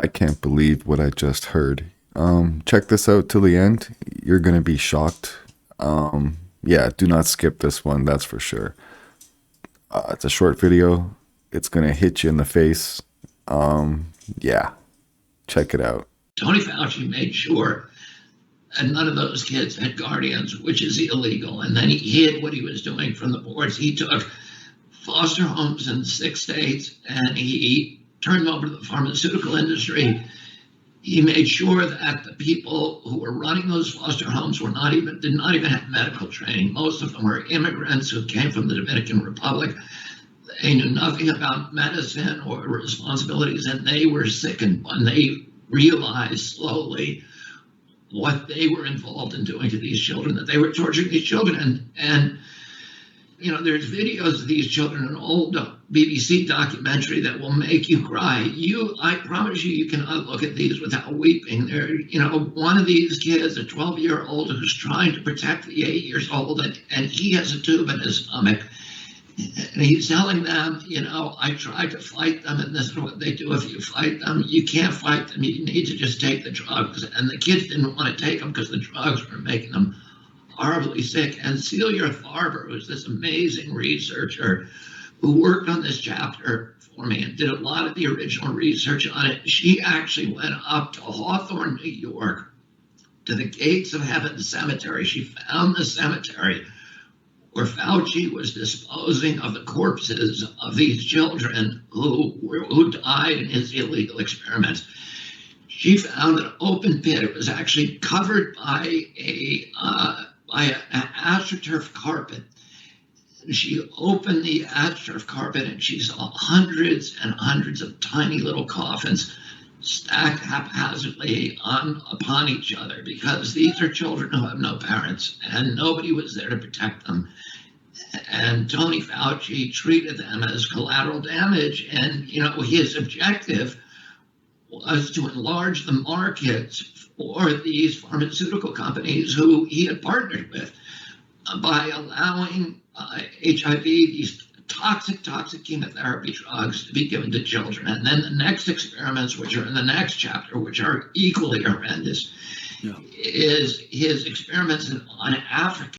I can't believe what I just heard. Check this out till the end. You're gonna be shocked. Yeah, do not skip this one, that's for sure. It's a short video. It's gonna hit you in the face. Yeah, check it out. Tony Fauci made sure that none of those kids had guardians, which is illegal. And then he hid what he was doing from the boards. He took foster homes in 6 states and he turned them over to the pharmaceutical industry. He made sure that the people who were running those foster homes did not even have medical training. Most of them were immigrants who came from the Dominican Republic. They knew nothing about medicine or responsibilities, and they were sickened when they realized slowly what they were involved in doing to these children, that they were torturing these children. And you know, there's videos of these children, an old BBC documentary that will make you cry. I promise you cannot look at these without weeping. One of these kids, a 12-year-old who's trying to protect the 8-year-old, and he has a tube in his stomach. And he's telling them, I tried to fight them, and this is what they do if you fight them. You can't fight them. You need to just take the drugs. And the kids didn't want to take them because the drugs were making them horribly sick. And Celia Farber, who's this amazing researcher who worked on this chapter for me and did a lot of the original research on it, she actually went up to Hawthorne, New York, to the Gates of Heaven Cemetery. She found the cemetery where Fauci was disposing of the corpses of these children who died in his illegal experiments. She found an open pit. It was actually covered by an astroturf carpet. And she opened the astroturf carpet and she saw hundreds and hundreds of tiny little coffins stacked haphazardly upon each other, because these are children who have no parents and nobody was there to protect them. And Tony Fauci treated them as collateral damage. And, his objective was to enlarge the markets for these pharmaceutical companies who he had partnered with by allowing HIV, these toxic chemotherapy drugs, to be given to children. And then the next experiments, which are in the next chapter, which are equally horrendous, is his experiments on African